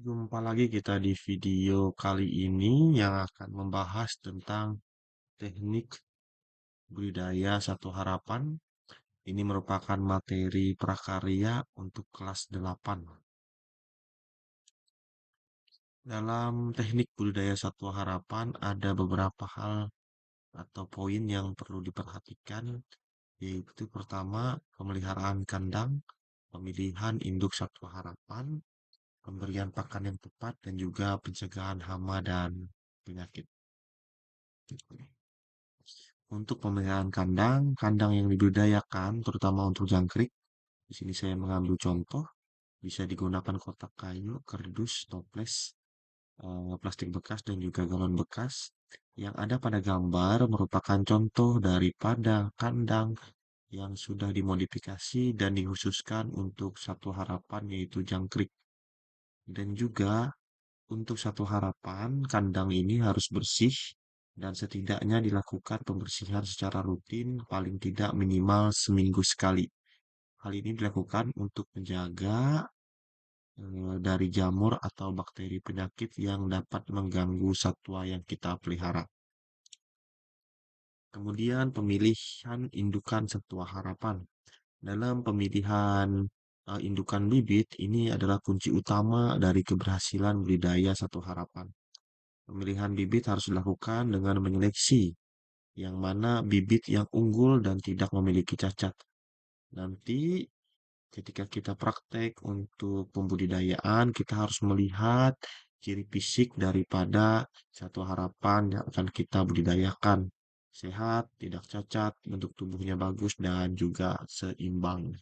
Jumpa lagi kita di video kali ini yang akan membahas tentang teknik budidaya satu harapan. Ini merupakan materi prakarya untuk kelas 8. Dalam teknik budidaya satu harapan ada beberapa hal atau poin yang perlu diperhatikan, yaitu pertama, pemeliharaan kandang, pemilihan induk satu harapan, pemberian pakan yang tepat, dan juga pencegahan hama dan penyakit. Untuk pemeliharaan kandang, kandang yang dibudidayakan, terutama untuk jangkrik, di sini saya mengambil contoh, bisa digunakan kotak kayu, kardus, toples, plastik bekas, dan juga galon bekas. Yang ada pada gambar merupakan contoh daripada kandang yang sudah dimodifikasi dan dikhususkan untuk satu harapan, yaitu jangkrik. Dan juga untuk satu harapan, kandang ini harus bersih dan setidaknya dilakukan pembersihan secara rutin paling tidak minimal seminggu sekali. Hal ini dilakukan untuk menjaga dari jamur atau bakteri penyakit yang dapat mengganggu satwa yang kita pelihara. Kemudian pemilihan indukan satwa harapan. Dalam pemilihan indukan bibit, ini adalah kunci utama dari keberhasilan budidaya satu harapan. Pemilihan bibit harus dilakukan dengan menyeleksi yang mana bibit yang unggul dan tidak memiliki cacat. Nanti ketika kita praktek untuk pembudidayaan, kita harus melihat ciri fisik daripada satu harapan yang akan kita budidayakan. Sehat, tidak cacat, bentuk tubuhnya bagus, dan juga seimbang.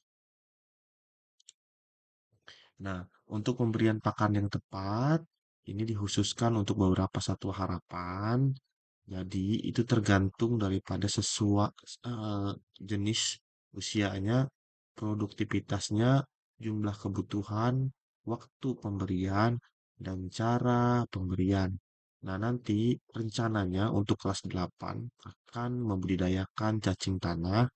Nah, untuk pemberian pakan yang tepat, ini dikhususkan untuk beberapa satwa harapan. Jadi, itu tergantung daripada jenis usianya, produktivitasnya, jumlah kebutuhan, waktu pemberian, dan cara pemberian. Nah, nanti rencananya untuk kelas 8 akan membudidayakan cacing tanah.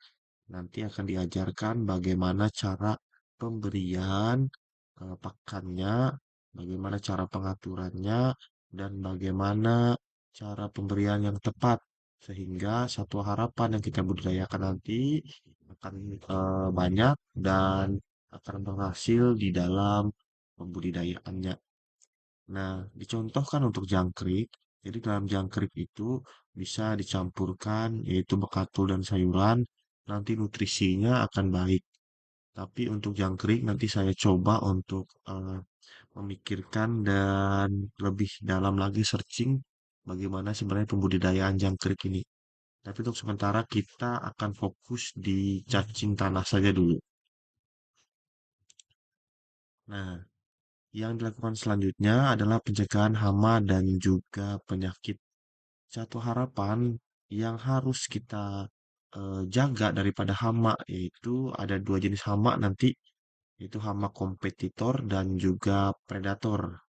Nanti akan diajarkan bagaimana cara pemberian pakannya, bagaimana cara pengaturannya, dan bagaimana cara pemberian yang tepat sehingga satu harapan yang kita budidayakan nanti akan banyak dan akan berhasil di dalam pembudidayaannya. Nah, dicontohkan untuk jangkrik. Jadi dalam jangkrik itu bisa dicampurkan yaitu bekatul dan sayuran. Nanti nutrisinya akan baik. Tapi untuk jangkrik nanti saya coba untuk memikirkan dan lebih dalam lagi searching bagaimana sebenarnya pembudidayaan jangkrik ini. Tapi untuk sementara kita akan fokus di cacing tanah saja dulu. Nah, yang dilakukan selanjutnya adalah pencegahan hama dan juga penyakit. Satu harapan yang harus kita jaga daripada hama yaitu ada dua jenis hama nanti, yaitu hama kompetitor dan juga predator.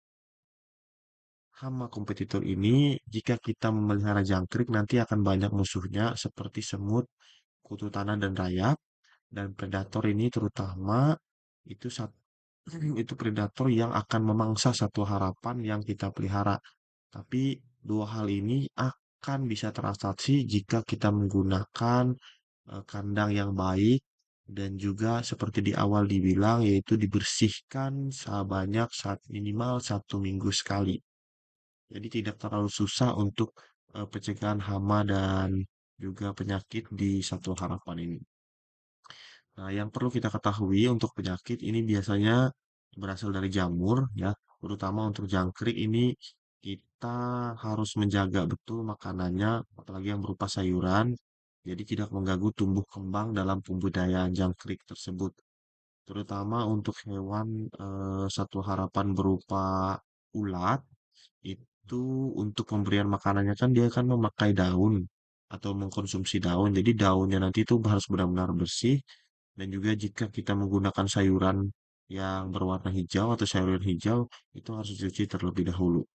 Hama kompetitor ini jika kita memelihara jangkrik nanti akan banyak musuhnya seperti semut, kutu tanah dan rayap. Dan predator ini terutama itu itu predator yang akan memangsa satu harapan yang kita pelihara. Tapi dua hal ini akan bisa teratasi jika kita menggunakan kandang yang baik dan juga seperti di awal dibilang yaitu dibersihkan sebanyak minimal 1 minggu sekali. Jadi tidak terlalu susah untuk pencegahan hama dan juga penyakit di satu harapan ini. Nah, yang perlu kita ketahui untuk penyakit ini biasanya berasal dari jamur ya, terutama untuk jangkrik ini kita harus menjaga betul makanannya, apalagi yang berupa sayuran, jadi tidak mengganggu tumbuh kembang dalam pembudayaan jangkrik tersebut. Terutama untuk hewan satu harapan berupa ulat, itu untuk pemberian makanannya kan dia kan memakai daun atau mengkonsumsi daun, jadi daunnya nanti itu harus benar-benar bersih dan juga jika kita menggunakan sayuran yang berwarna hijau atau sayuran hijau, itu harus dicuci terlebih dahulu.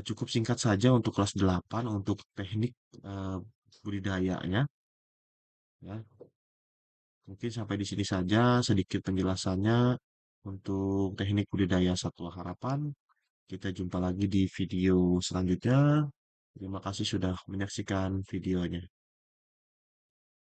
Cukup singkat saja untuk kelas 8 untuk teknik eh, budidayanya. Ya. Mungkin sampai di sini saja sedikit penjelasannya. untuk teknik budidaya satwa harapan. Kita jumpa lagi di video selanjutnya. Terima kasih sudah menyaksikan videonya.